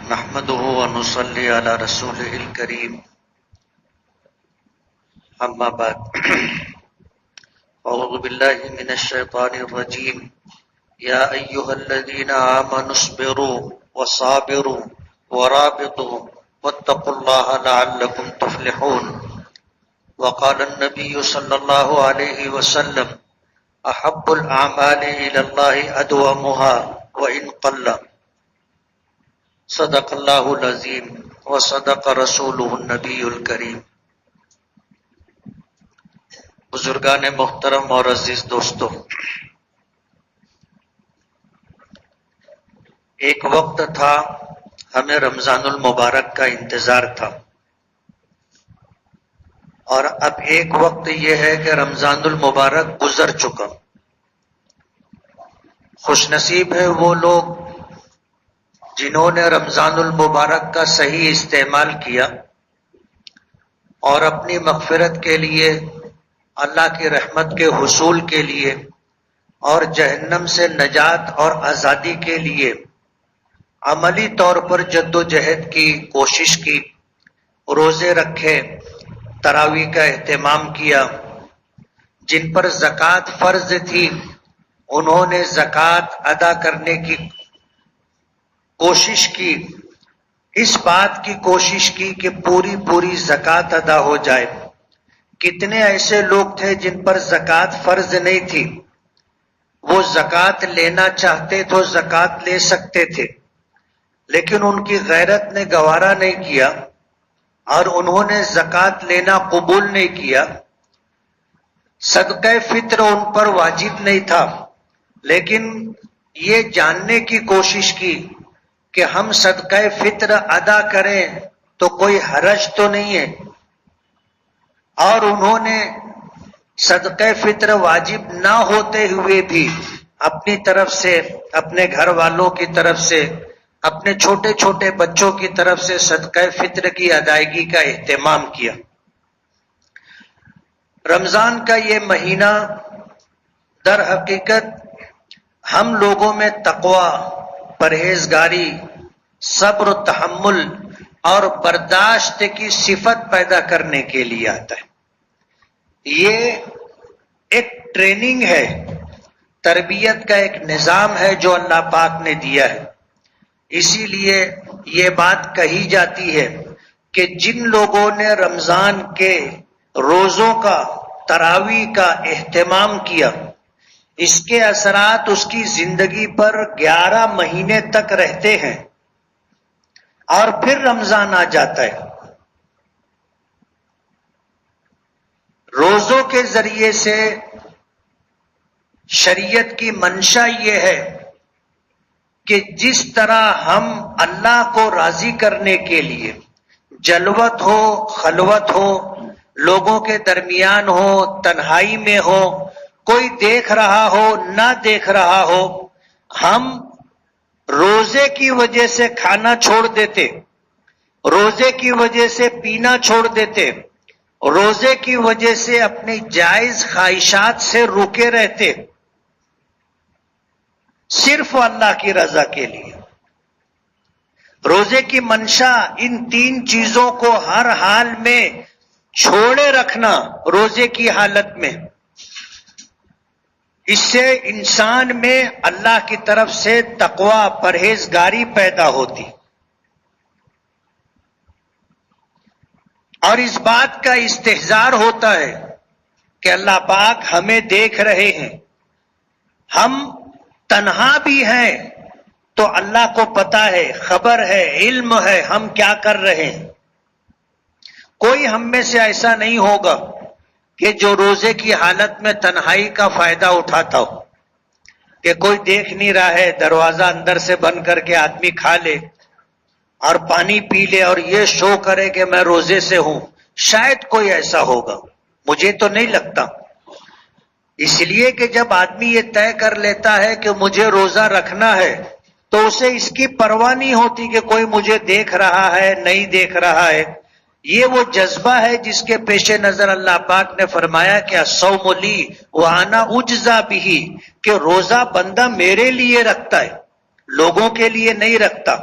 نحمده ونصلي على رسوله الكريم اما بعد اعوذ بالله من الشيطان الرجيم يا ايها الذين آمنوا اصبروا وصابروا ورابطوا واتقوا الله لعلكم تفلحون وقال النبي صلى الله عليه وسلم احب الاعمال الى الله ادومها وان قل صدق اللہ العظیم وصدق رسولہ النبی الکریم۔ بزرگان محترم اور عزیز دوستو، ایک وقت تھا ہمیں رمضان المبارک کا انتظار تھا، اور اب ایک وقت یہ ہے کہ رمضان المبارک گزر چکا۔ خوش نصیب ہے وہ لوگ جنہوں نے رمضان المبارک کا صحیح استعمال کیا اور اپنی مغفرت کے لیے، اللہ کی رحمت کے حصول کے لیے اور جہنم سے نجات اور آزادی کے لیے عملی طور پر جد و جہد کی، کوشش کی، روزے رکھے، تراویح کا اہتمام کیا۔ جن پر زکوٰۃ فرض تھی انہوں نے زکوٰۃ ادا کرنے کی کوشش کی، اس بات کی کوشش کی کہ پوری زکوٰۃ ادا ہو جائے۔ کتنے ایسے لوگ تھے جن پر زکوٰۃ فرض نہیں تھی، وہ زکوٰۃ لینا چاہتے تو زکوٰۃ لے سکتے تھے، لیکن ان کی غیرت نے گوارا نہیں کیا اور انہوں نے زکوٰۃ لینا قبول نہیں کیا۔ صدقہ فطر ان پر واجب نہیں تھا، لیکن یہ جاننے کی کوشش کی کہ ہم صدقہ فطر ادا کریں تو کوئی حرج تو نہیں ہے، اور انہوں نے صدقہ فطر واجب نہ ہوتے ہوئے بھی اپنی طرف سے، اپنے گھر والوں کی طرف سے، اپنے چھوٹے چھوٹے بچوں کی طرف سے صدقہ فطر کی ادائیگی کا اہتمام کیا۔ رمضان کا یہ مہینہ در حقیقت ہم لوگوں میں تقوی، پرہیزگاری، صبر و تحمل اور برداشت کی صفت پیدا کرنے کے لیے آتا ہے۔ یہ ایک ٹریننگ ہے، تربیت کا ایک نظام ہے جو اللہ پاک نے دیا ہے۔ اسی لیے یہ بات کہی جاتی ہے کہ جن لوگوں نے رمضان کے روزوں کا، تراویح کا اہتمام کیا، اس کے اثرات اس کی زندگی پر 11 مہینے تک رہتے ہیں، اور پھر رمضان آ جاتا ہے۔ روزوں کے ذریعے سے شریعت کی منشا یہ ہے کہ جس طرح ہم اللہ کو راضی کرنے کے لیے جلوت ہو، خلوت ہو، لوگوں کے درمیان ہو، تنہائی میں ہو، کوئی دیکھ رہا ہو نہ دیکھ رہا ہو، ہم روزے کی وجہ سے کھانا چھوڑ دیتے، روزے کی وجہ سے پینا چھوڑ دیتے، روزے کی وجہ سے اپنی جائز خواہشات سے روکے رہتے، صرف اللہ کی رضا کے لیے۔ روزے کی منشا ان 3 چیزوں کو ہر حال میں چھوڑے رکھنا، روزے کی حالت میں۔ اس سے انسان میں اللہ کی طرف سے تقوی، پرہیزگاری پیدا ہوتی، اور اس بات کا استحضار ہوتا ہے کہ اللہ پاک ہمیں دیکھ رہے ہیں، ہم تنہا بھی ہیں تو اللہ کو پتا ہے، خبر ہے، علم ہے ہم کیا کر رہے ہیں۔ کوئی ہم میں سے ایسا نہیں ہوگا کہ جو روزے کی حالت میں تنہائی کا فائدہ اٹھاتا ہو، کہ کوئی دیکھ نہیں رہا ہے، دروازہ اندر سے بند کر کے آدمی کھا لے اور پانی پی لے اور یہ شو کرے کہ میں روزے سے ہوں۔ شاید کوئی ایسا ہوگا، مجھے تو نہیں لگتا۔ اس لیے کہ جب آدمی یہ طے کر لیتا ہے کہ مجھے روزہ رکھنا ہے تو اسے اس کی پرواہ نہیں ہوتی کہ کوئی مجھے دیکھ رہا ہے نہیں دیکھ رہا ہے۔ یہ وہ جذبہ ہے جس کے پیش نظر اللہ پاک نے فرمایا کہ الصوم لی وانا اجزا بہ، کہ روزہ بندہ میرے لیے رکھتا ہے، لوگوں کے لیے نہیں رکھتا۔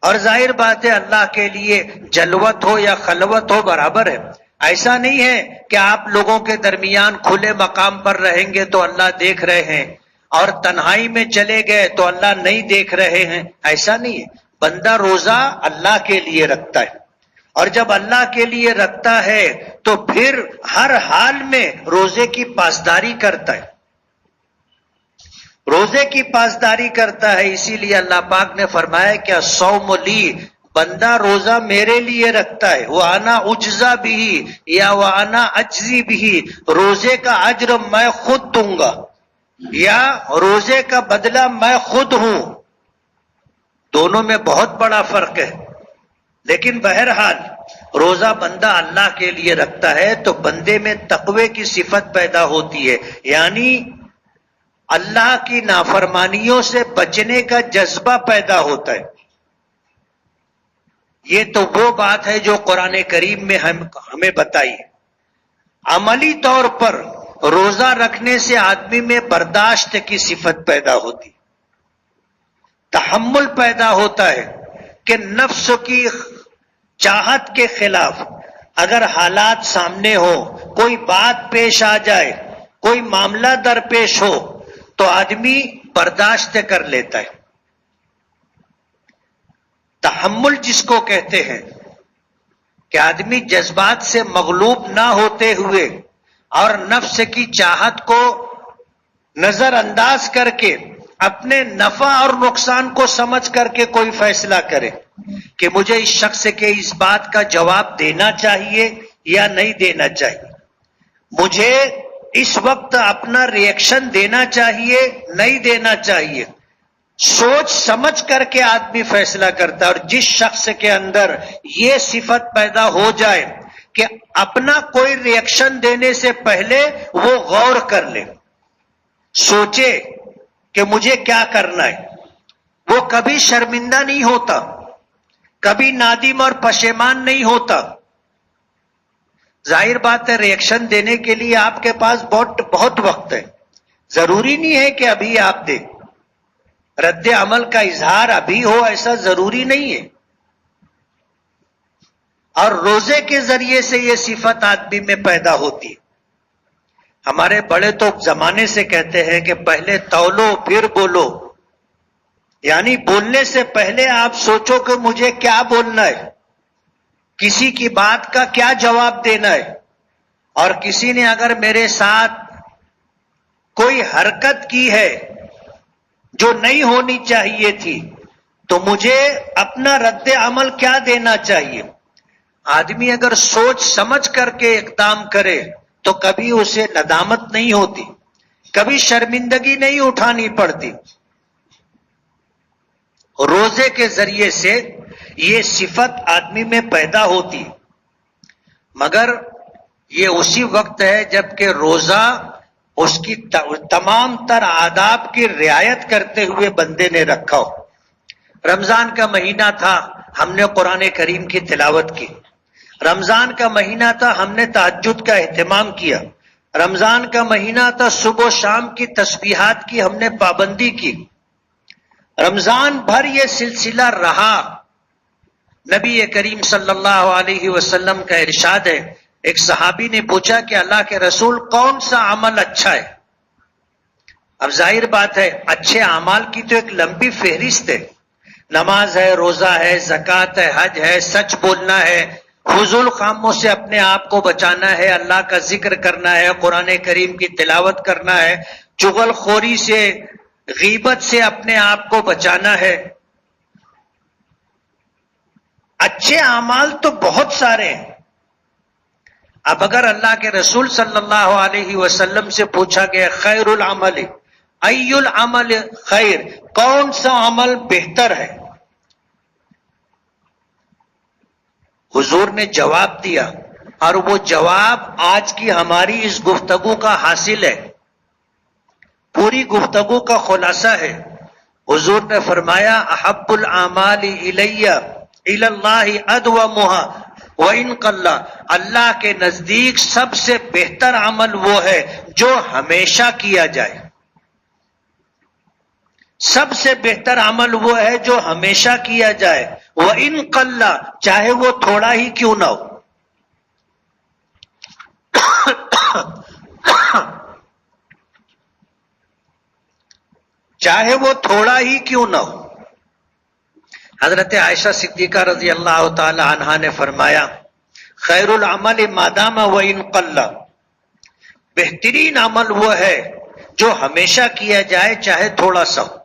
اور ظاہر بات ہے اللہ کے لیے جلوت ہو یا خلوت ہو برابر ہے. ایسا نہیں ہے کہ آپ لوگوں کے درمیان کھلے مقام پر رہیں گے تو اللہ دیکھ رہے ہیں اور تنہائی میں چلے گئے تو اللہ نہیں دیکھ رہے ہیں. ایسا نہیں ہے. بندہ روزہ اللہ کے لیے رکھتا ہے، اور جب اللہ کے لیے رکھتا ہے تو پھر ہر حال میں روزے کی پاسداری کرتا ہے، روزے کی پاسداری کرتا ہے. اسی لیے اللہ پاک نے فرمایا کہ الصوم لی، بندہ روزہ میرے لیے رکھتا ہے. وانا اجزا بھی یا وانا اجزی بھی، روزے کا اجر میں خود دوں گا یا روزے کا بدلہ میں خود ہوں. دونوں میں بہت بڑا فرق ہے. لیکن بہرحال روزہ بندہ اللہ کے لیے رکھتا ہے تو بندے میں تقوی کی صفت پیدا ہوتی ہے، یعنی اللہ کی نافرمانیوں سے بچنے کا جذبہ پیدا ہوتا ہے. یہ تو وہ بات ہے جو قرآن کریم میں ہمیں بتائی. عملی طور پر روزہ رکھنے سے آدمی میں برداشت کی صفت پیدا ہوتی، تحمل پیدا ہوتا ہے کہ نفس کی چاہت کے خلاف اگر حالات سامنے ہو، کوئی بات پیش آ جائے، کوئی معاملہ درپیش ہو تو آدمی برداشت کر لیتا ہے. تحمل جس کو کہتے ہیں کہ آدمی جذبات سے مغلوب نہ ہوتے ہوئے اور نفس کی چاہت کو نظر انداز کر کے اپنے نفع اور نقصان کو سمجھ کر کے کوئی فیصلہ کرے کہ مجھے اس شخص کے اس بات کا جواب دینا چاہیے یا نہیں دینا چاہیے، مجھے اس وقت اپنا ریئیکشن دینا چاہیے نہیں دینا چاہیے. سوچ سمجھ کر کے آدمی فیصلہ کرتا ہے. اور جس شخص کے اندر یہ صفت پیدا ہو جائے کہ اپنا کوئی ریئیکشن دینے سے پہلے وہ غور کر لے، سوچے کہ مجھے کیا کرنا ہے، وہ کبھی شرمندہ نہیں ہوتا، کبھی نادم اور پشیمان نہیں ہوتا. ظاہر بات ہے ریئیکشن دینے کے لیے آپ کے پاس بہت وقت ہے، ضروری نہیں ہے کہ ابھی آپ دیں. رد عمل کا اظہار ابھی ہو ایسا ضروری نہیں ہے. اور روزے کے ذریعے سے یہ صفت آدمی میں پیدا ہوتی ہے. ہمارے بڑے تو زمانے سے کہتے ہیں کہ پہلے تولو پھر بولو، یعنی بولنے سے پہلے آپ سوچو کہ مجھے کیا بولنا ہے، کسی کی بات کا کیا جواب دینا ہے. اور کسی نے اگر میرے ساتھ کوئی حرکت کی ہے جو نہیں ہونی چاہیے تھی تو مجھے اپنا رد عمل کیا دینا چاہیے. آدمی اگر سوچ سمجھ کر کے اقدام کرے تو کبھی اسے ندامت نہیں ہوتی، کبھی شرمندگی نہیں اٹھانی پڑتی. روزے کے ذریعے سے یہ صفت آدمی میں پیدا ہوتی، مگر یہ اسی وقت ہے جب کہ روزہ اس کی تمام تر آداب کی رعایت کرتے ہوئے بندے نے رکھا ہو. رمضان کا مہینہ تھا، ہم نے قرآن کریم کی تلاوت کی. رمضان کا مہینہ تھا، ہم نے تہجد کا اہتمام کیا. رمضان کا مہینہ تھا، صبح و شام کی تسبیحات کی ہم نے پابندی کی. رمضان بھر یہ سلسلہ رہا. نبی کریم صلی اللہ علیہ وسلم کا ارشاد ہے، ایک صحابی نے پوچھا کہ اللہ کے رسول کون سا عمل اچھا ہے؟ اب ظاہر بات ہے اچھے اعمال کی تو ایک لمبی فہرست ہے، نماز ہے، روزہ ہے، زکوٰۃ ہے، حج ہے، سچ بولنا ہے، فضول کاموں سے اپنے آپ کو بچانا ہے، اللہ کا ذکر کرنا ہے، قرآن کریم کی تلاوت کرنا ہے، چغل خوری سے غیبت سے اپنے آپ کو بچانا ہے. اچھے اعمال تو بہت سارے ہیں. اب اگر اللہ کے رسول صلی اللہ علیہ وسلم سے پوچھا گیا خیر العمل ای العمل خیر، کون سا عمل بہتر ہے، حضور نے جواب دیا، اور وہ جواب آج کی ہماری اس گفتگو کا حاصل ہے، پوری گفتگو کا خلاصہ ہے. حضور نے فرمایا احب الاعمال الی اللہ ادومها وَإِن قَلَّ، اللہ کے نزدیک سب سے بہتر عمل وہ ہے جو ہمیشہ کیا جائے. سب سے بہتر عمل وہ ہے جو ہمیشہ کیا جائے. وَإِن قَلَّ چاہے وہ تھوڑا ہی کیوں نہ ہو. چاہے وہ تھوڑا ہی کیوں نہ ہو. حضرت عائشہ صدیقہ رضی اللہ تعالی عنہا نے فرمایا خیر العمل ما دام وان قل، بہترین عمل وہ ہے جو ہمیشہ کیا جائے چاہے تھوڑا سا ہو.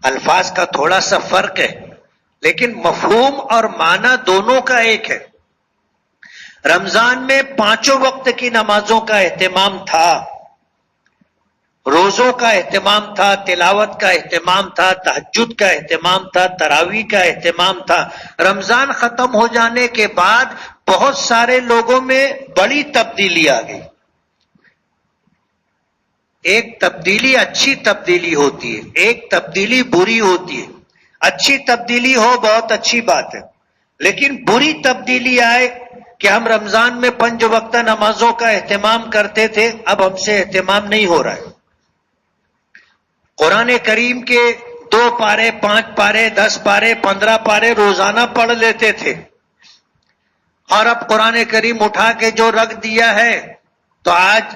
الفاظ کا تھوڑا سا فرق ہے لیکن مفہوم اور معنی دونوں کا ایک ہے. رمضان میں 5 وقت کی نمازوں کا اہتمام تھا، روزوں کا اہتمام تھا، تلاوت کا اہتمام تھا، تہجد کا اہتمام تھا، تراویح کا اہتمام تھا. رمضان ختم ہو جانے کے بعد بہت سارے لوگوں میں بڑی تبدیلی آ گئی. ایک تبدیلی اچھی تبدیلی ہوتی ہے، ایک تبدیلی بری ہوتی ہے. اچھی تبدیلی ہو بہت اچھی بات ہے، لیکن بری تبدیلی آئے کہ ہم رمضان میں 5 وقتہ نمازوں کا اہتمام کرتے تھے، اب ہم سے اہتمام نہیں ہو رہا ہے. قرآن کریم کے 2 پارے 5 پارے 10 پارے 15 پارے روزانہ پڑھ لیتے تھے، اور اب قرآن کریم اٹھا کے جو رکھ دیا ہے تو آج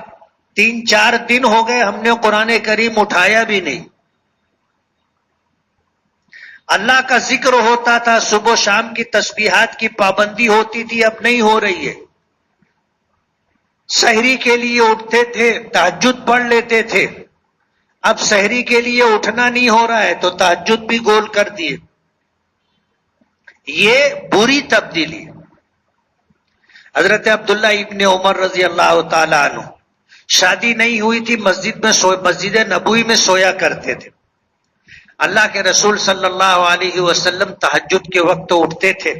3-4 دن ہو گئے ہم نے قرآن کریم اٹھایا بھی نہیں. اللہ کا ذکر ہوتا تھا، صبح و شام کی تسبیحات کی پابندی ہوتی تھی، اب نہیں ہو رہی ہے. سحری کے لیے اٹھتے تھے، تہجد پڑھ لیتے تھے، اب سحری کے لیے اٹھنا نہیں ہو رہا ہے تو تہجد بھی گول کر دیے. یہ بری تبدیلی. حضرت عبداللہ ابن عمر رضی اللہ تعالی عنہ شادی نہیں ہوئی تھی، مسجد نبوی میں سویا کرتے تھے. اللہ کے رسول صلی اللہ علیہ وسلم تہجد کے وقت اٹھتے تھے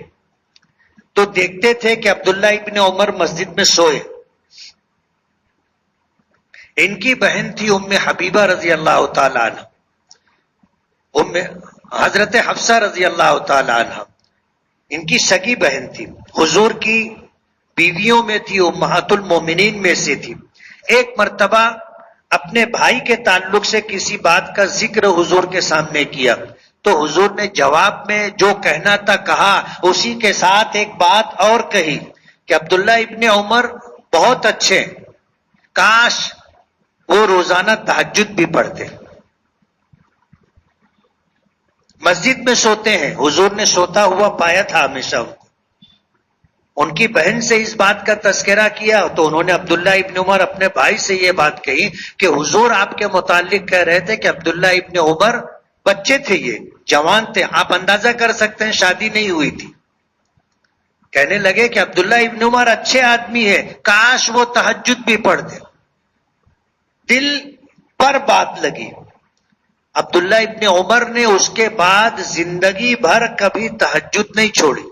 تو دیکھتے تھے کہ عبداللہ ابن عمر مسجد میں سوئے. ان کی بہن تھی ام حبیبہ رضی اللہ تعالی عنہ، حضرت حفصہ رضی اللہ تعالی عنہ ان کی سگی بہن تھی، حضور کی بیویوں میں تھی، امہات المومنین میں سے تھی. ایک مرتبہ اپنے بھائی کے تعلق سے کسی بات کا ذکر حضور کے سامنے کیا تو حضور نے جواب میں جو کہنا تھا کہا، اسی کے ساتھ ایک بات اور کہی کہ عبداللہ ابن عمر بہت اچھے، کاش وہ روزانہ تہجد بھی پڑھتے. مسجد میں سوتے ہیں، حضور نے سوتا ہوا پایا تھا ہمیشہ ان کو. ان کی بہن سے اس بات کا تذکرہ کیا تو انہوں نے عبداللہ ابن عمر اپنے بھائی سے یہ بات کہی کہ حضور آپ کے متعلق کہہ رہے تھے کہ عبداللہ ابن عمر بچے تھے، یہ جوان تھے، آپ اندازہ کر سکتے ہیں شادی نہیں ہوئی تھی. کہنے لگے کہ عبداللہ ابن عمر اچھے آدمی ہے، کاش وہ تہجد بھی پڑھ دے. دل پر بات لگی. عبداللہ ابن عمر نے اس کے بعد زندگی بھر کبھی تہجد نہیں چھوڑی،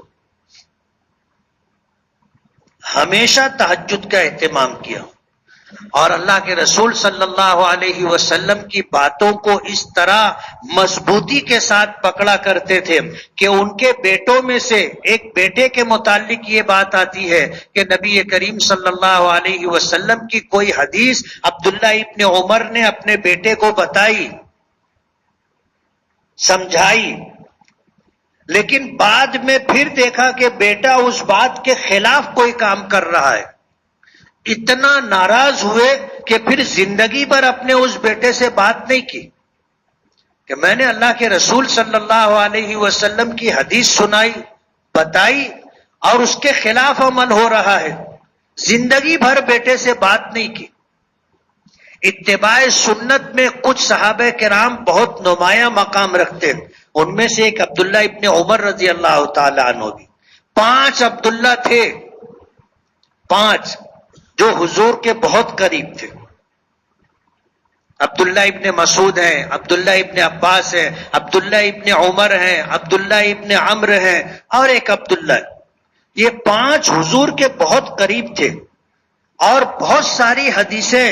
ہمیشہ تہجد کا اہتمام کیا. اور اللہ کے رسول صلی اللہ علیہ وسلم کی باتوں کو اس طرح مضبوطی کے ساتھ پکڑا کرتے تھے کہ ان کے بیٹوں میں سے ایک بیٹے کے متعلق یہ بات آتی ہے کہ نبی کریم صلی اللہ علیہ وسلم کی کوئی حدیث عبداللہ ابن عمر نے اپنے بیٹے کو بتائی، سمجھائی، لیکن بعد میں پھر دیکھا کہ بیٹا اس بات کے خلاف کوئی کام کر رہا ہے. اتنا ناراض ہوئے کہ پھر زندگی بھر اپنے اس بیٹے سے بات نہیں کی کہ میں نے اللہ کے رسول صلی اللہ علیہ وسلم کی حدیث سنائی، بتائی، اور اس کے خلاف عمل ہو رہا ہے. زندگی بھر بیٹے سے بات نہیں کی. اتباع سنت میں کچھ صحابہ کرام بہت نمایاں مقام رکھتے ہیں، ان میں سے ایک عبداللہ ابن عمر رضی اللہ تعالی عنہ بھی. 5 عبداللہ تھے، 5 جو حضور کے بہت قریب تھے. عبداللہ ابن مسعود ہیں، عبداللہ ابن عباس ہیں، عبداللہ ابن عمر ہیں، عبداللہ ابن عمرو ہیں، اور ایک عبداللہ. یہ 5 حضور کے بہت قریب تھے، اور بہت ساری حدیثیں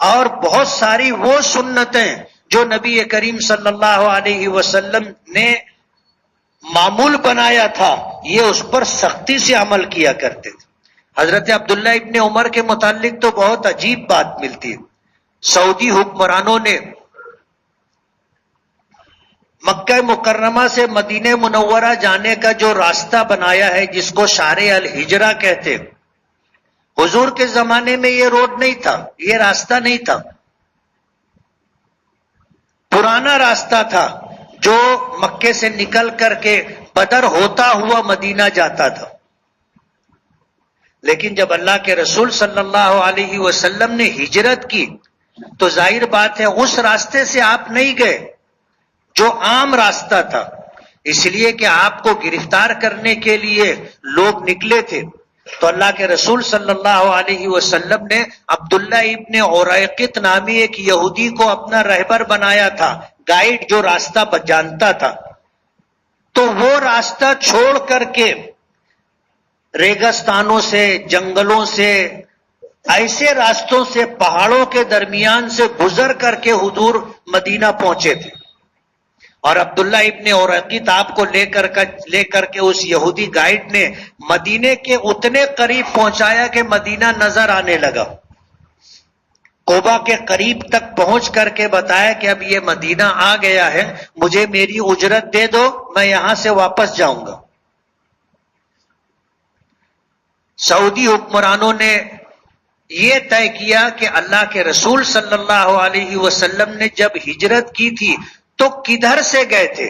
اور بہت ساری وہ سنتیں جو نبی کریم صلی اللہ علیہ وسلم نے معمول بنایا تھا، یہ اس پر سختی سے عمل کیا کرتے تھے. حضرت عبداللہ ابن عمر کے متعلق تو بہت عجیب بات ملتی ہے. سعودی حکمرانوں نے مکہ مکرمہ سے مدینہ منورہ جانے کا جو راستہ بنایا ہے جس کو شارع الہجرہ کہتے، حضور کے زمانے میں یہ روڈ نہیں تھا، یہ راستہ نہیں تھا، پرانا راستہ تھا جو مکے سے نکل کر کے بدر ہوتا ہوا مدینہ جاتا تھا۔ لیکن جب اللہ کے رسول صلی اللہ علیہ وسلم نے ہجرت کی تو ظاہر بات ہے اس راستے سے آپ نہیں گئے جو عام راستہ تھا، اس لیے کہ آپ کو گرفتار کرنے کے لیے لوگ نکلے تھے، تو اللہ کے رسول صلی اللہ علیہ وسلم نے عبداللہ ابن عریقط نامی ایک یہودی کو اپنا رہبر بنایا تھا، گائیڈ جو راستہ جانتا تھا، تو وہ راستہ چھوڑ کر کے ریگستانوں سے، جنگلوں سے، ایسے راستوں سے، پہاڑوں کے درمیان سے گزر کر کے حضور مدینہ پہنچے تھے، اور عبداللہ ابن عریقط آپ کو لے کر کے اس یہودی گائیڈ نے مدینے کے اتنے قریب پہنچایا کہ مدینہ نظر آنے لگا، کوبا کے قریب تک پہنچ کر کے بتایا کہ اب یہ مدینہ آ گیا ہے، مجھے میری اجرت دے دو، میں یہاں سے واپس جاؤں گا۔ سعودی حکمرانوں نے یہ طے کیا کہ اللہ کے رسول صلی اللہ علیہ وسلم نے جب ہجرت کی تھی تو کدھر سے گئے تھے،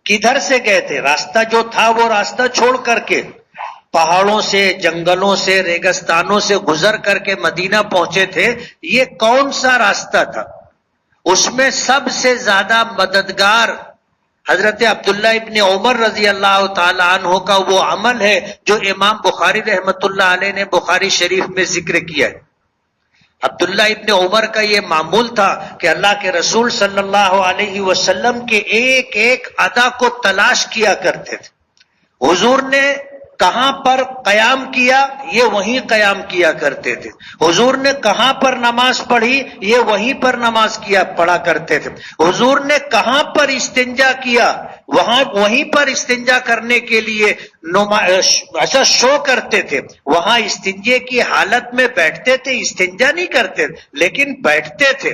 کدھر سے گئے تھے، راستہ جو تھا وہ راستہ چھوڑ کر کے پہاڑوں سے، جنگلوں سے، ریگستانوں سے گزر کر کے مدینہ پہنچے تھے، یہ کون سا راستہ تھا؟ اس میں سب سے زیادہ مددگار حضرت عبداللہ ابن عمر رضی اللہ تعالی عنہ کا وہ عمل ہے جو امام بخاری رحمت اللہ علیہ نے بخاری شریف میں ذکر کیا ہے۔ عبداللہ ابن عمر کا یہ معمول تھا کہ اللہ کے رسول صلی اللہ علیہ وسلم کے ایک ایک ادا کو تلاش کیا کرتے تھے، حضور نے کہاں پر قیام کیا یہ وہیں قیام کیا کرتے تھے، حضور نے کہاں پر نماز پڑھی یہ وہیں پر نماز پڑھا کرتے تھے، حضور نے کہاں پر استنجا کیا وہیں پر استنجا کرنے کے لیے ایسا شو کرتے تھے، وہاں استنجے کی حالت میں بیٹھتے تھے، استنجا نہیں کرتے لیکن بیٹھتے تھے۔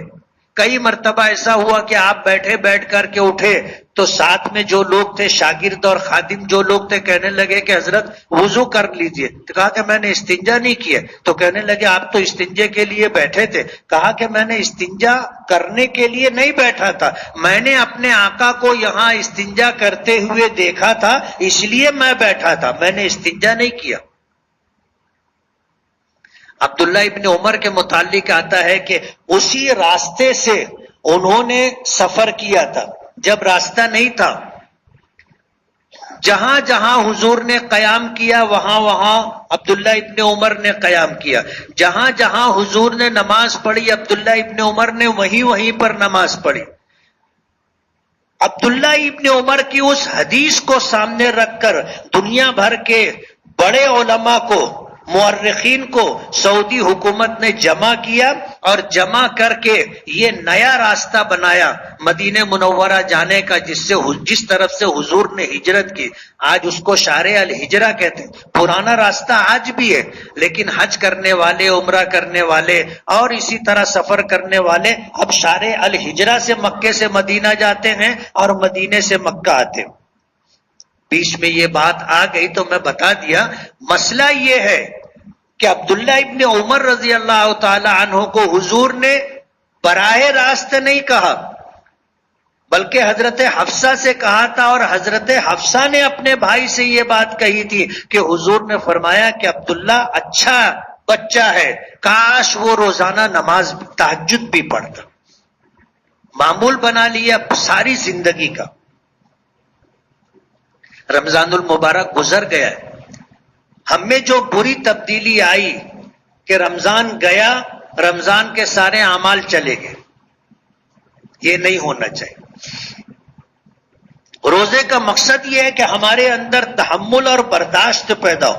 کئی مرتبہ ایسا ہوا کہ آپ بیٹھ کر کے اٹھے تو ساتھ میں جو لوگ تھے، شاگرد اور خادم جو لوگ تھے، کہنے لگے کہ حضرت وضو کر لیجئے، تو کہا کہ میں نے استنجا نہیں کیا، تو کہنے لگے آپ تو استنجے کے لیے بیٹھے تھے، کہا کہ میں نے استنجا کرنے کے لیے نہیں بیٹھا تھا، میں نے اپنے آقا کو یہاں استنجا کرتے ہوئے دیکھا تھا اس لیے میں بیٹھا تھا، میں نے استنجا نہیں کیا۔ عبداللہ ابن عمر کے متعلق آتا ہے کہ اسی راستے سے انہوں نے سفر کیا تھا جب راستہ نہیں تھا، جہاں جہاں حضور نے قیام کیا وہاں وہاں عبداللہ ابن عمر نے قیام کیا، جہاں جہاں حضور نے نماز پڑھی عبداللہ ابن عمر نے وہیں پر نماز پڑھی۔ عبداللہ ابن عمر کی اس حدیث کو سامنے رکھ کر دنیا بھر کے بڑے علماء کو، مورخین کو سعودی حکومت نے جمع کیا اور جمع کر کے یہ نیا راستہ بنایا مدینہ منورہ جانے کا، جس طرف سے حضور نے ہجرت کی، آج اس کو شارع الہجرہ کہتے ہیں۔ پرانا راستہ آج بھی ہے لیکن حج کرنے والے، عمرہ کرنے والے اور اسی طرح سفر کرنے والے اب شارع الہجرہ سے مکے سے مدینہ جاتے ہیں اور مدینے سے مکہ آتے ہیں۔ بیچ میں یہ بات آ گئی تو میں بتا دیا، مسئلہ یہ ہے کہ عبداللہ ابن عمر رضی اللہ تعالی عنہ کو حضور نے براہ راست نہیں کہا بلکہ حضرت حفصہ سے کہا تھا، اور حضرت حفصہ نے اپنے بھائی سے یہ بات کہی تھی کہ حضور نے فرمایا کہ عبداللہ اچھا بچہ ہے، کاش وہ روزانہ نماز تہجد بھی پڑھتا۔ معمول بنا لیا ساری زندگی کا۔ رمضان المبارک گزر گیا ہے، ہم میں جو بری تبدیلی آئی کہ رمضان گیا، رمضان کے سارے اعمال چلے گئے، یہ نہیں ہونا چاہیے۔ روزے کا مقصد یہ ہے کہ ہمارے اندر تحمل اور برداشت پیدا ہو۔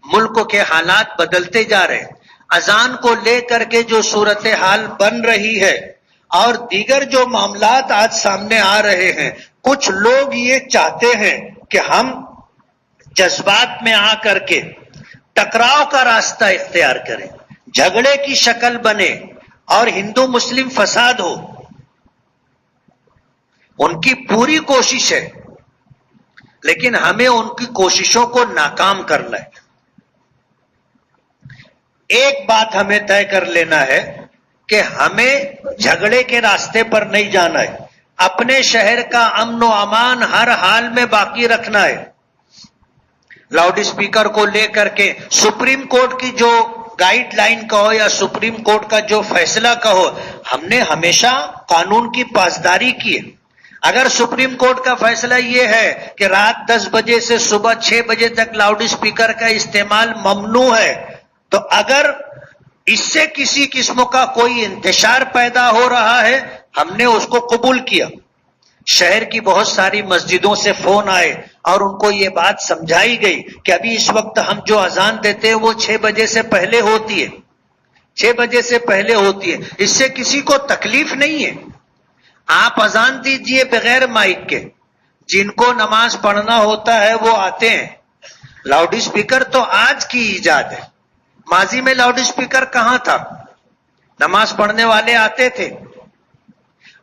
ملک کے حالات بدلتے جا رہے ہیں، اذان کو لے کر کے جو صورتحال بن رہی ہے اور دیگر جو معاملات آج سامنے آ رہے ہیں، کچھ لوگ یہ چاہتے ہیں کہ ہم جذبات میں آ کر کے ٹکراؤ کا راستہ اختیار کریں، جھگڑے کی شکل بنے اور ہندو مسلم فساد ہو۔ ان کی پوری کوشش ہے، لیکن ہمیں ان کی کوششوں کو ناکام کرنا ہے۔ ایک بات ہمیں طے کر لینا ہے کہ ہمیں جھگڑے کے راستے پر نہیں جانا ہے، اپنے شہر کا امن و امان ہر حال میں باقی رکھنا ہے۔ لاؤڈ اسپیکر کو لے کر کے سپریم کورٹ کی جو گائیڈ لائن کہو یا سپریم کورٹ کا جو فیصلہ کہو، ہم نے ہمیشہ قانون کی پاسداری کی ہے۔ اگر سپریم کورٹ کا فیصلہ یہ ہے کہ رات 10 بجے سے صبح 6 بجے تک لاؤڈ اسپیکر کا استعمال ممنوع ہے، تو اگر اس سے کسی قسم کا کوئی انتشار پیدا ہو رہا ہے، ہم نے اس کو قبول کیا۔ شہر کی بہت ساری مسجدوں سے فون آئے اور ان کو یہ بات سمجھائی گئی کہ ابھی اس وقت ہم جو اذان دیتے ہیں وہ 6 بجے سے پہلے ہوتی ہے، 6 بجے سے پہلے ہوتی ہے، اس سے کسی کو تکلیف نہیں ہے۔ آپ اذان دیجئے بغیر مائک کے، جن کو نماز پڑھنا ہوتا ہے وہ آتے ہیں۔ لاؤڈ اسپیکر تو آج کی ایجاد ہے، ماضی میں لاؤڈ اسپیکر کہاں تھا؟ نماز پڑھنے والے آتے تھے۔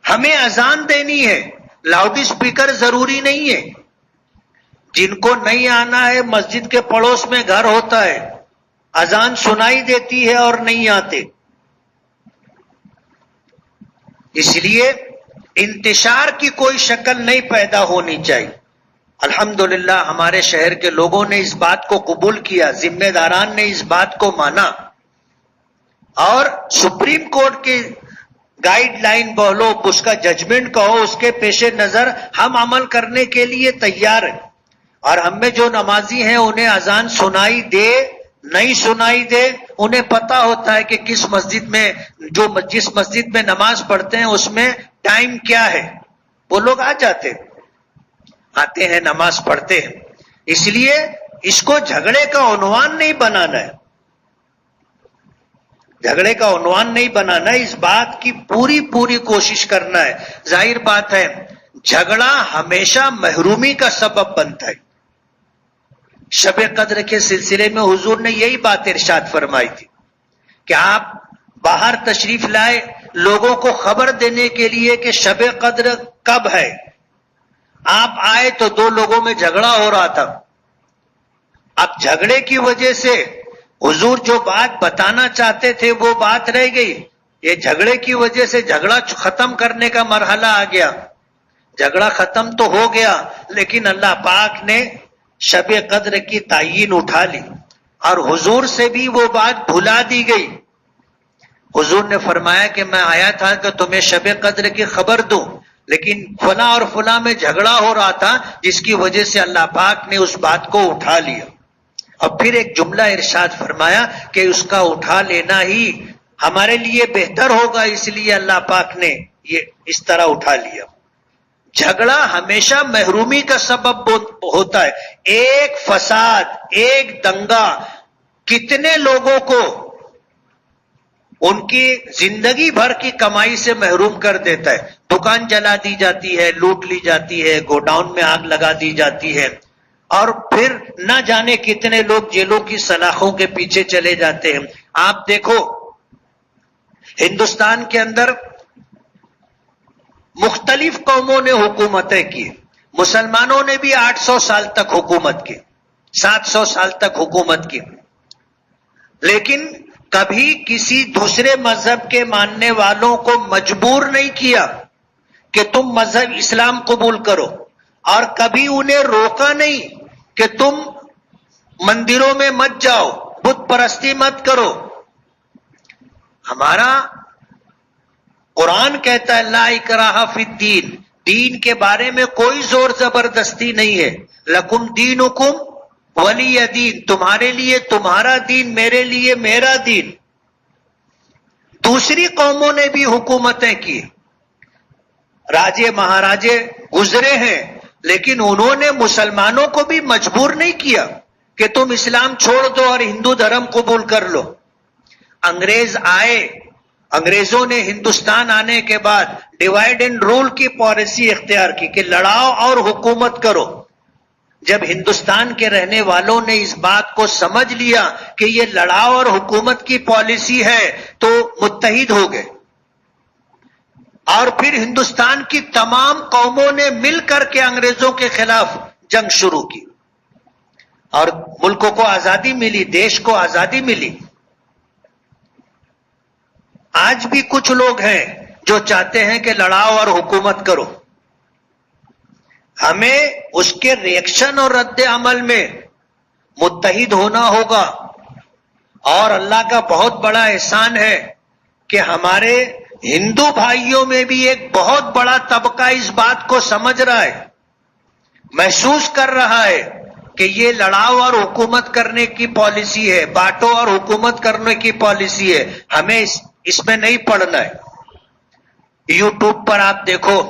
ہمیں اذان دینی ہے، لاؤڈ اسپیکر ضروری نہیں ہے۔ جن کو نہیں آنا ہے، مسجد کے پڑوس میں گھر ہوتا ہے، اذان سنائی دیتی ہے اور نہیں آتے۔ اس لیے انتشار کی کوئی شکل نہیں پیدا ہونی چاہیے۔ الحمدللہ ہمارے شہر کے لوگوں نے اس بات کو قبول کیا، ذمہ داران نے اس بات کو مانا، اور سپریم کورٹ کی گائیڈ لائن بولو، اس کا ججمنٹ کہو، اس کے پیش نظر ہم عمل کرنے کے لیے تیار ہیں۔ اور ہم میں جو نمازی ہیں انہیں اذان سنائی دے نہیں سنائی دے، انہیں پتا ہوتا ہے کہ کس مسجد میں جس مسجد میں نماز پڑھتے ہیں اس میں ٹائم کیا ہے، وہ لوگ آتے ہیں نماز پڑھتے ہیں۔ اس لیے اس کو جھگڑے کا عنوان نہیں بنانا ہے، جھگڑے کا عنوان نہیں بنانا ہے، اس بات کی پوری کوشش کرنا ہے۔ ظاہر بات ہے جھگڑا ہمیشہ محرومی کا سبب بنتا ہے۔ شب قدر کے سلسلے میں حضور نے یہی بات ارشاد فرمائی تھی کہ آپ باہر تشریف لائے لوگوں کو خبر دینے کے لیے کہ شب قدر کب ہے۔ آپ آئے تو 2 لوگوں میں جھگڑا ہو رہا تھا۔ اب جھگڑے کی وجہ سے حضور جو بات بتانا چاہتے تھے وہ بات رہ گئی، یہ جھگڑے کی وجہ سے جھگڑا ختم کرنے کا مرحلہ آ گیا۔ جھگڑا ختم تو ہو گیا، لیکن اللہ پاک نے شب قدر کی تعین اٹھا لی اور حضور سے بھی وہ بات بھلا دی گئی۔ حضور نے فرمایا کہ میں آیا تھا کہ تمہیں شب قدر کی خبر دوں، لیکن فلاں اور فلاں میں جھگڑا ہو رہا تھا جس کی وجہ سے اللہ پاک نے اس بات کو اٹھا لیا۔ اور پھر ایک جملہ ارشاد فرمایا کہ اس کا اٹھا لینا ہی ہمارے لیے بہتر ہوگا، اس لیے اللہ پاک نے یہ اس طرح اٹھا لیا۔ جھگڑا ہمیشہ محرومی کا سبب ہوتا ہے۔ ایک فساد، ایک دنگا کتنے لوگوں کو ان کی زندگی بھر کی کمائی سے محروم کر دیتا ہے۔ دکان جلا دی جاتی ہے، لوٹ لی جاتی ہے، گوڈاؤن میں آگ لگا دی جاتی ہے، اور پھر نہ جانے کتنے لوگ جیلوں کی سلاخوں کے پیچھے چلے جاتے ہیں۔ آپ دیکھو ہندوستان کے اندر مختلف قوموں نے حکومتیں کی، مسلمانوں نے بھی 800 سال تک حکومت کی، 700 سال تک حکومت کی، لیکن کبھی کسی دوسرے مذہب کے ماننے والوں کو مجبور نہیں کیا کہ تم مذہب اسلام قبول کرو، اور کبھی انہیں روکا نہیں کہ تم مندروں میں مت جاؤ، بت پرستی مت کرو۔ ہمارا قرآن کہتا ہے لا اکراہ فی الدین، دین کے بارے میں کوئی زور زبردستی نہیں ہے۔ لکم دینکم ولی دین، تمہارے لیے تمہارا دین، میرے لیے میرا دین۔ دوسری قوموں نے بھی حکومتیں کی، راجے مہاراجے گزرے ہیں، لیکن انہوں نے مسلمانوں کو بھی مجبور نہیں کیا کہ تم اسلام چھوڑ دو اور ہندو دھرم قبول کر لو۔ انگریز آئے، انگریزوں نے ہندوستان آنے کے بعد ڈیوائڈ اینڈ رول کی پالیسی اختیار کی کہ لڑاؤ اور حکومت کرو۔ جب ہندوستان کے رہنے والوں نے اس بات کو سمجھ لیا کہ یہ لڑاؤ اور حکومت کی پالیسی ہے تو متحد ہو گئے۔ اور پھر ہندوستان کی تمام قوموں نے مل کر کے انگریزوں کے خلاف جنگ شروع کی اور ملکوں کو آزادی ملی، دیش کو آزادی ملی۔ آج بھی کچھ لوگ ہیں جو چاہتے ہیں کہ لڑاؤ اور حکومت کرو۔ ہمیں اس کے ریئیکشن اور رد عمل میں متحد ہونا ہوگا، اور اللہ کا بہت بڑا احسان ہے کہ ہمارے ہندو بھائیوں میں بھی ایک بہت بڑا طبقہ اس بات کو سمجھ رہا ہے، محسوس کر رہا ہے کہ یہ لڑاؤ اور حکومت کرنے کی پالیسی ہے، بانٹو اور حکومت کرنے کی پالیسی ہے، ہمیں اس میں نہیں پڑنا ہے۔ یوٹیوب پر آپ دیکھو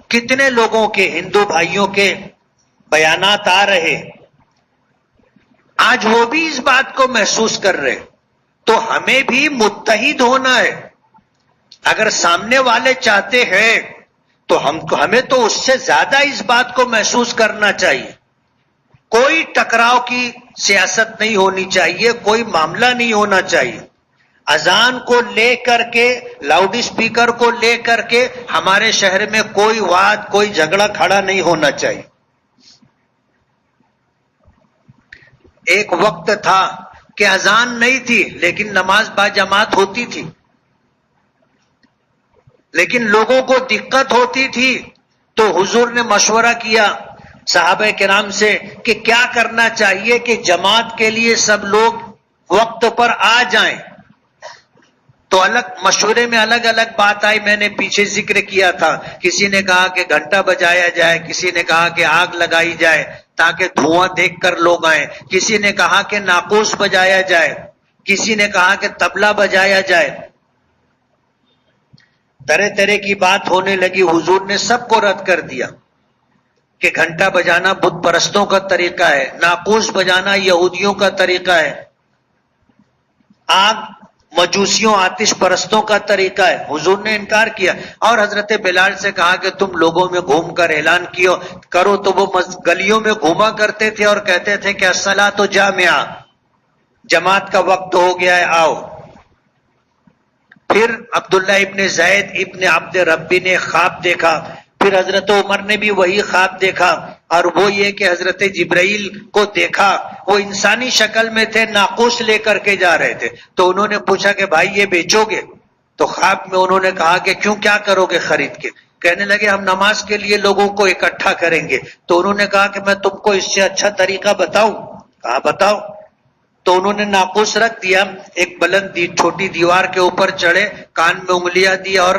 کتنے لوگوں کے، ہندو بھائیوں کے بیانات آ رہے، آج وہ بھی اس بات کو محسوس کر رہے، تو ہمیں بھی متحد ہونا ہے۔ اگر سامنے والے چاہتے ہیں تو ہمیں تو اس سے زیادہ اس بات کو محسوس کرنا چاہیے۔ کوئی ٹکراؤ کی سیاست نہیں ہونی چاہیے، کوئی معاملہ نہیں ہونا چاہیے۔ اذان کو لے کر کے، لاؤڈ اسپیکر کو لے کر کے ہمارے شہر میں کوئی واد، کوئی جھگڑا کھڑا نہیں ہونا چاہیے۔ ایک وقت تھا کہ اذان نہیں تھی لیکن نماز با جماعت ہوتی تھی، لیکن لوگوں کو دقت ہوتی تھی تو حضور نے مشورہ کیا صحابہ کرام سے کہ کیا کرنا چاہیے کہ جماعت کے لیے سب لوگ وقت پر آ جائیں۔ تو مشورے میں الگ الگ بات آئی، میں نے پیچھے ذکر کیا تھا۔ کسی نے کہا کہ گھنٹا بجایا جائے، کسی نے کہا کہ آگ لگائی جائے تاکہ دھواں دیکھ کر لوگ آئیں، کسی نے کہا کہ ناقوس بجایا جائے، کسی نے کہا کہ طبلہ بجایا جائے۔ طرح طرح کی بات ہونے لگی، حضور نے سب کو رد کر دیا کہ گھنٹا بجانا بت پرستوں کا طریقہ ہے، ناقوس بجانا یہودیوں کا طریقہ ہے، آگ مجوسیوں آتش پرستوں کا طریقہ ہے۔ حضور نے انکار کیا اور حضرت بلال سے کہا کہ تم لوگوں میں گھوم کر اعلان کرو، تو وہ گلیوں میں گھوما کرتے تھے اور کہتے تھے کہ الصلاۃ جامعہ، جماعت کا وقت ہو گیا ہے، آؤ۔ پھر عبداللہ ابن زید ابن عبد ربی نے خواب دیکھا، پھر حضرت عمر نے بھی وہی خواب دیکھا، اور وہ یہ کہ حضرت جبرائیل کو دیکھا، وہ انسانی شکل میں تھے، ناقوس لے کر کے جا رہے تھے۔ تو انہوں نے پوچھا کہ بھائی یہ بیچو گے؟ تو خواب میں انہوں نے کہا کہ کیوں، کیا کرو گے خرید کے؟ کہنے لگے ہم نماز کے لیے لوگوں کو اکٹھا کریں گے۔ تو انہوں نے کہا کہ میں تم کو اس سے اچھا طریقہ بتاؤں؟ کہا بتاؤ۔ تو انہوں نے ناقوس رکھ دیا، ایک بلند چھوٹی دیوار کے اوپر چڑھے، کان میں انگلیاں دی اور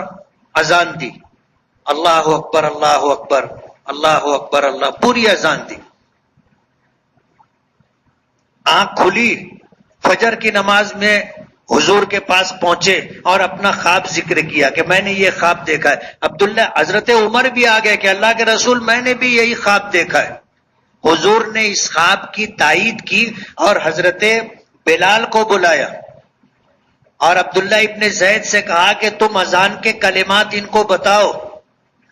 اذان دی، اللہ اکبر اللہ اکبر اللہ اکبر اللہ، پوری اذان دی۔ آنکھ کھلی، فجر کی نماز میں حضور کے پاس پہنچے اور اپنا خواب ذکر کیا کہ میں نے یہ خواب دیکھا ہے۔ عبداللہ حضرت عمر بھی آ گئے کہ اللہ کے رسول میں نے بھی یہی خواب دیکھا ہے۔ حضور نے اس خواب کی تائید کی اور حضرت بلال کو بلایا اور عبداللہ ابن زید سے کہا کہ تم اذان کے کلمات ان کو بتاؤ۔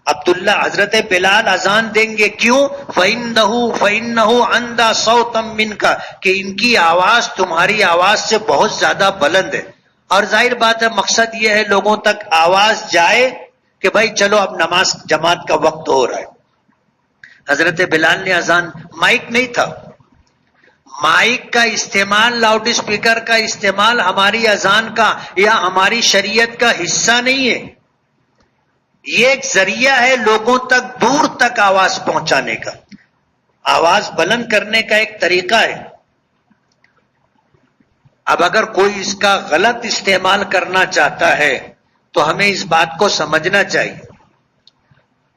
عبداللہ حضرت بلال اذان دیں گے، کیوں؟ فَإِنَّهُ عَنْدَ صَوْتًا مِنْكَ، کہ ان کی آواز تمہاری آواز سے بہت زیادہ بلند ہے۔ اور ظاہر بات ہے مقصد یہ ہے لوگوں تک آواز جائے کہ بھائی چلو اب نماز جماعت کا وقت ہو رہا ہے۔ حضرت بلال نے اذان، مائک نہیں تھا، مائک کا استعمال، لاؤڈ اسپیکر کا استعمال ہماری اذان کا یا ہماری شریعت کا حصہ نہیں ہے، یہ ایک ذریعہ ہے لوگوں تک، دور تک آواز پہنچانے کا، آواز بلند کرنے کا ایک طریقہ ہے۔ اب اگر کوئی اس کا غلط استعمال کرنا چاہتا ہے تو ہمیں اس بات کو سمجھنا چاہیے،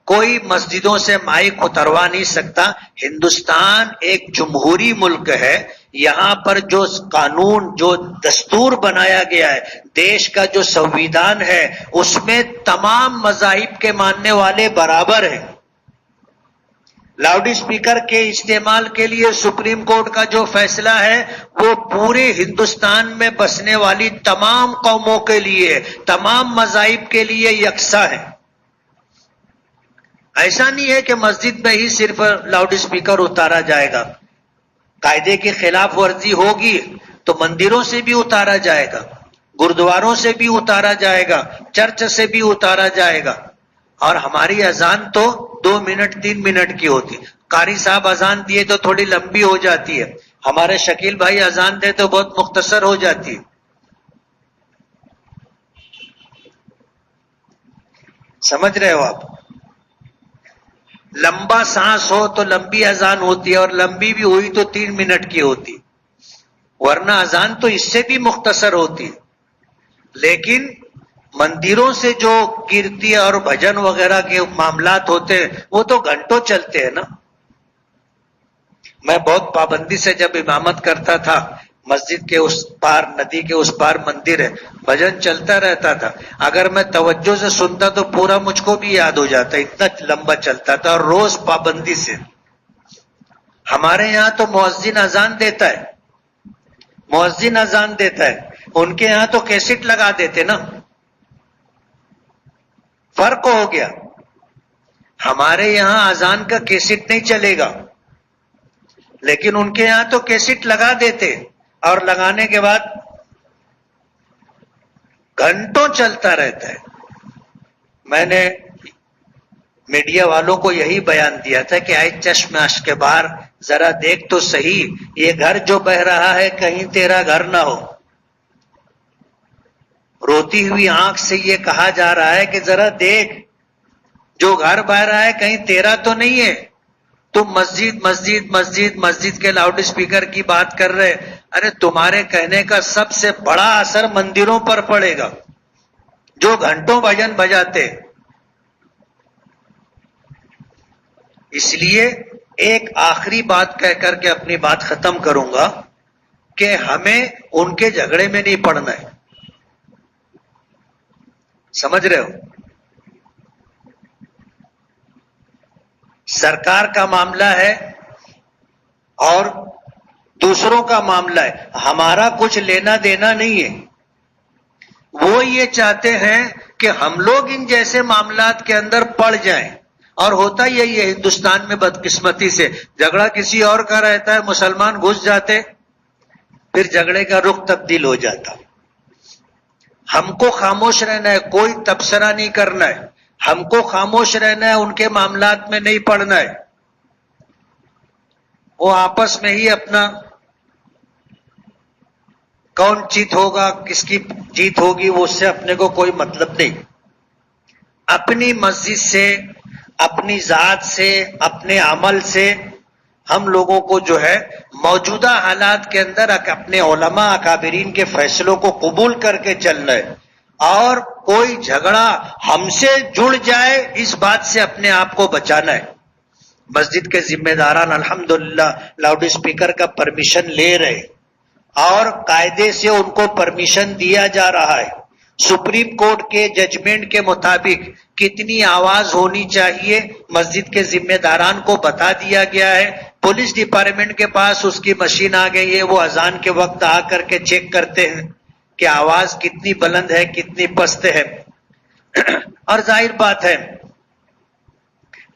کوئی مسجدوں سے مائک اتروا نہیں سکتا۔ ہندوستان ایک جمہوری ملک ہے، یہاں پر جو قانون، جو دستور بنایا گیا ہے، دیش کا جو سنویدھان ہے، اس میں تمام مذاہب کے ماننے والے برابر ہیں۔ لاؤڈ اسپیکر کے استعمال کے لیے سپریم کورٹ کا جو فیصلہ ہے وہ پورے ہندوستان میں بسنے والی تمام قوموں کے لیے، تمام مذاہب کے لیے یکساں ہے۔ ایسا نہیں ہے کہ مسجد میں ہی صرف لاؤڈ اسپیکر اتارا جائے گا، قاعدے کی خلاف ورزی ہوگی تو مندروں سے بھی اتارا جائے گا، گردواروں سے بھی اتارا جائے گا، چرچ سے بھی اتارا جائے گا۔ اور ہماری اذان تو 2 منٹ 3 منٹ کی ہوتی. قاری صاحب اذان دیے تو تھوڑی لمبی ہو جاتی ہے، ہمارے شکیل بھائی اذان دے تو بہت مختصر ہو جاتی ہے. سمجھ رہے ہو آپ؟ لمبا سانس ہو تو لمبی اذان ہوتی ہے، اور لمبی بھی ہوئی تو 3 منٹ کی ہوتی، ورنہ اذان تو اس سے بھی مختصر ہوتی. لیکن مندروں سے جو کیرتی اور بھجن وغیرہ کے معاملات ہوتے ہیں وہ تو گھنٹوں چلتے ہیں نا. میں بہت پابندی سے جب امامت کرتا تھا، مسجد کے اس پار، ندی کے اس پار مندر ہے، بھجن چلتا رہتا تھا. اگر میں توجہ سے سنتا تو پورا مجھ کو بھی یاد ہو جاتا، اتنا لمبا چلتا تھا، اور روز پابندی سے. ہمارے یہاں تو مؤذن اذان دیتا ہے، مؤذن اذان دیتا ہے، ان کے یہاں تو کیسٹ لگا دیتے نا. فرق ہو گیا. ہمارے یہاں اذان کا کیسٹ نہیں چلے گا، لیکن ان کے یہاں تو کیسٹ لگا دیتے، اور لگانے کے بعد گھنٹوں چلتا رہتا ہے. میں نے میڈیا والوں کو یہی بیان دیا تھا کہ آئے چشم اشک کے باہر ذرا دیکھ تو صحیح، یہ گھر جو بہ رہا ہے کہیں تیرا گھر نہ ہو. روتی ہوئی آنکھ سے یہ کہا جا رہا ہے کہ ذرا دیکھ، جو گھر بہ رہا ہے کہیں تیرا تو نہیں ہے. تم مسجد مسجد مسجد مسجد کے لاؤڈ اسپیکر کی بات کر رہے. ارے تمہارے کہنے کا سب سے بڑا اثر مندروں پر پڑے گا، جو گھنٹوں بھجن بجاتے. اس لیے ایک آخری بات کہہ کر کے اپنی بات ختم کروں گا کہ ہمیں ان کے جھگڑے میں نہیں پڑنا ہے. سمجھ رہے ہو؟ سرکار کا معاملہ ہے اور دوسروں کا معاملہ ہے، ہمارا کچھ لینا دینا نہیں ہے. وہ یہ چاہتے ہیں کہ ہم لوگ ان جیسے معاملات کے اندر پڑ جائیں، اور ہوتا یہی ہے ہندوستان میں بدقسمتی سے. جھگڑا کسی اور کا رہتا ہے، مسلمان گھس جاتے، پھر جھگڑے کا رخ تبدیل ہو جاتا. ہم کو خاموش رہنا ہے، کوئی تبصرہ نہیں کرنا ہے، ہم کو خاموش رہنا ہے، ان کے معاملات میں نہیں پڑنا ہے. وہ آپس میں ہی اپنا کون جیت ہوگا، کس کی جیت ہوگی، وہ اس سے اپنے کو کوئی مطلب نہیں. اپنی مسجد سے، اپنی ذات سے، اپنے عمل سے ہم لوگوں کو جو ہے موجودہ حالات کے اندر اپنے علماء اکابرین کے فیصلوں کو قبول کر کے چلنا ہے، اور کوئی جھگڑا ہم سے جڑ جائے اس بات سے اپنے آپ کو بچانا ہے. مسجد کے ذمہ داران الحمدللہ لاؤڈ اسپیکر کا پرمیشن لے رہے، اور قاعدے سے ان کو پرمیشن دیا جا رہا ہے. سپریم کورٹ کے ججمنٹ کے مطابق کتنی آواز ہونی چاہیے مسجد کے ذمہ داران کو بتا دیا گیا ہے. پولیس ڈپارٹمنٹ کے پاس اس کی مشین آ گئی ہے، وہ اذان کے وقت آ کر کے چیک کرتے ہیں کہ آواز کتنی بلند ہے، کتنی پست ہے. اور ظاہر بات ہے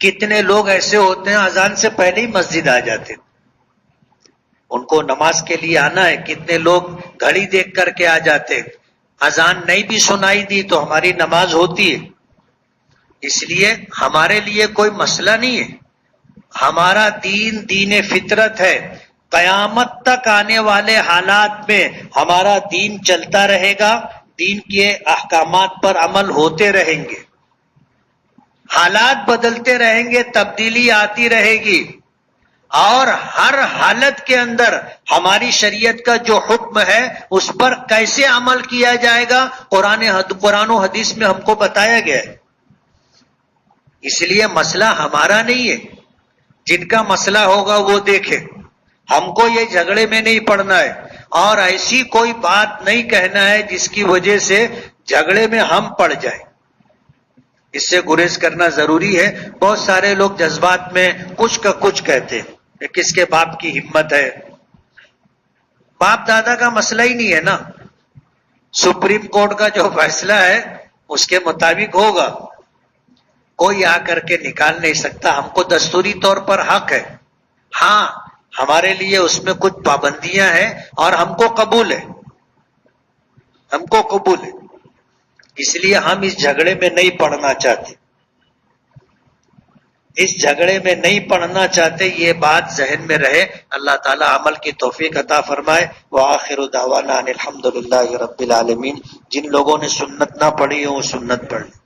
کتنے لوگ ایسے ہوتے ہیں اذان سے پہلے ہی مسجد آ جاتے، ان کو نماز کے لیے آنا ہے. کتنے لوگ گھڑی دیکھ کر کے آ جاتے، اذان نہیں بھی سنائی دی تو ہماری نماز ہوتی ہے. اس لیے ہمارے لیے کوئی مسئلہ نہیں ہے. ہمارا دین دین فطرت ہے، قیامت تک آنے والے حالات میں ہمارا دین چلتا رہے گا، دین کے احکامات پر عمل ہوتے رہیں گے. حالات بدلتے رہیں گے، تبدیلی آتی رہے گی، اور ہر حالت کے اندر ہماری شریعت کا جو حکم ہے اس پر کیسے عمل کیا جائے گا قرآن و حدیث میں ہم کو بتایا گیا ہے. اس لیے مسئلہ ہمارا نہیں ہے، جن کا مسئلہ ہوگا وہ دیکھے. ہم کو یہ جھگڑے میں نہیں پڑنا ہے، اور ایسی کوئی بات نہیں کہنا ہے جس کی وجہ سے جھگڑے میں ہم پڑ جائیں. اس سے گریز کرنا ضروری ہے. بہت سارے لوگ جذبات میں کچھ کا کچھ کہتے ہیں کہ کس کے باپ کی ہمت ہے. باپ دادا کا مسئلہ ہی نہیں ہے نا، سپریم کورٹ کا جو فیصلہ ہے اس کے مطابق ہوگا، کوئی آ کر کے نکال نہیں سکتا. ہم کو دستوری طور پر حق ہے، ہاں ہمارے لیے اس میں کچھ پابندیاں ہیں اور ہم کو قبول ہے، ہم کو قبول ہے. اس لیے ہم اس جھگڑے میں نہیں پڑنا چاہتے. اس جھگڑے میں نہیں پڑھنا چاہتے، یہ بات ذہن میں رہے۔ اللہ تعالی عمل کی توفیق عطا فرمائے۔ وآخر دعوانا ان الحمد للہ رب العالمین۔ جن لوگوں نے سنت نہ پڑھی ہو وہ سنت پڑھ لیں۔